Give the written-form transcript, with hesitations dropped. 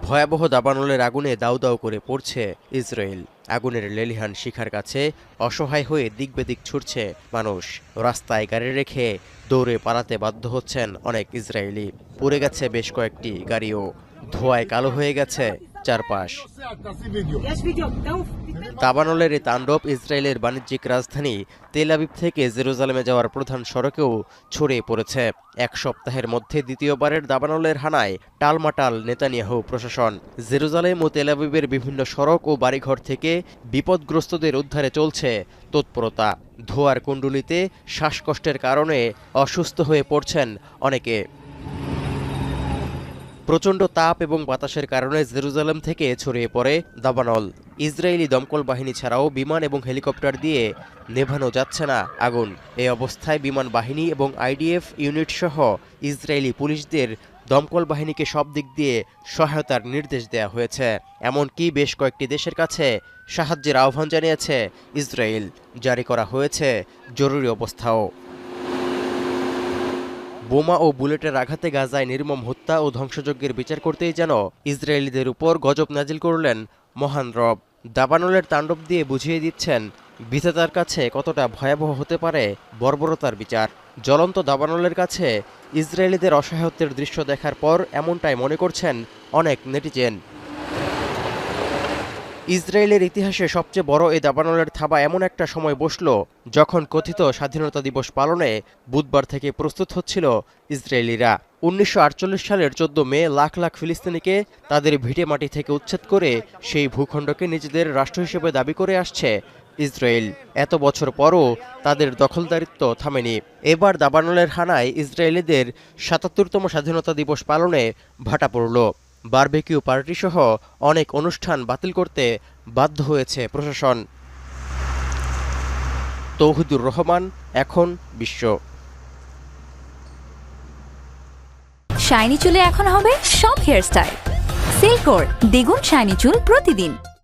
ভয়াবহ দাবানলের আগুনে দাউ দাউ করে পড়ছে ইসরায়েল। আগুনের লেলিহান শিখার কাছে অসহায় হয়ে দিক বেদিক ছুটছে মানুষ। রাস্তায় গাড়ি রেখে দৌড়ে পালাতে বাধ্য হচ্ছেন অনেক ইসরায়েলি। পুড়ে গেছে বেশ কয়েকটি গাড়িও। ধোঁয়ায় কালো হয়ে গেছে চারপাশ। দাবানলের এই তাণ্ডব ইসরায়েলের বাণিজ্যিক রাজধানী তেল আবিব থেকে জেরুজালেমে যাওয়ার প্রধান সড়কেও ছড়িয়ে পড়েছে। এক সপ্তাহের মধ্যে দ্বিতীয়বারের দাবানলের হানায় টালমাটাল নেতানিয়াহু প্রশাসন। জেরুজালেম ও তেল আবিবের বিভিন্ন সড়ক ও বাড়িঘর থেকে বিপদগ্রস্তদের উদ্ধারে চলছে তৎপরতা। ধোঁয়ার কুণ্ডুলিতে শ্বাসকষ্টের কারণে অসুস্থ হয়ে পড়ছেন অনেকে। প্রচণ্ড তাপ এবং বাতাসের কারণে জেরুজালেম থেকে ছড়িয়ে পড়ে দাবানল। ইসরায়েলি দমকল বাহিনী ছাড়াও বিমান এবং হেলিকপ্টার দিয়ে নেভানো যাচ্ছে না আগুন। এই অবস্থায় বিমান বাহিনী এবং আইডিএফ ইউনিট সহ ইসরায়েলি পুলিশদের দমকল বাহিনীকে সব দিক দিয়ে সহায়তার নির্দেশ দেওয়া হয়েছে। এমনকি বেশ কয়েকটি দেশের কাছে সাহায্যের আহ্বান জানিয়েছে ইসরায়েল। জারি করা হয়েছে জরুরি অবস্থাও। বোমা ও বুলেটের আঘাতে গাজায় নির্মম হত্যা ও ধ্বংসযজ্ঞের বিচার করতেই যেন ইসরায়েলিদের উপর গজব নাজিল করলেন মহান রব। দাবানলের তাণ্ডব দিয়ে বুঝিয়ে দিচ্ছেন বিধাতার কাছে কতটা ভয়াবহ হতে পারে বর্বরতার বিচার। জ্বলন্ত দাবানলের কাছে ইসরায়েলিদের অসহায়ত্বের দৃশ্য দেখার পর এমনটাই মনে করছেন অনেক নেটিজেন। ইসরায়েলের ইতিহাসে সবচেয়ে বড় এই দাবানলের থাবা এমন একটা সময় বসল যখন কথিত স্বাধীনতা দিবস পালনে বুধবার থেকে প্রস্তুত হচ্ছিল ইসরায়েলিরা। 1948 সালের 14 মে লাখ লাখ ফিলিস্তিনিকে তাদের ভিটে মাটি থেকে উচ্ছেদ করে সেই ভূখণ্ডকে নিজেদের রাষ্ট্র হিসেবে দাবি করে আসছে ইসরায়েল। এত বছর পরও তাদের দখলদারিত্ব থামেনি। এবার দাবানলের হানায় ইসরায়েলিদের 77তম স্বাধীনতা দিবস পালনে ভাটা পড়ল। বারবেকিউ পার্টি সহ অনেক অনুষ্ঠান বাতিল করতে বাধ্য হয়েছে প্রশাসন। তৌহিদুর রহমান, এখন বিশ্ব। শাইনি চুলে এখন হবে সব হেয়ারস্টাইল। সিল্কোর দ্বিগুণ শাইনি চুল প্রতিদিন।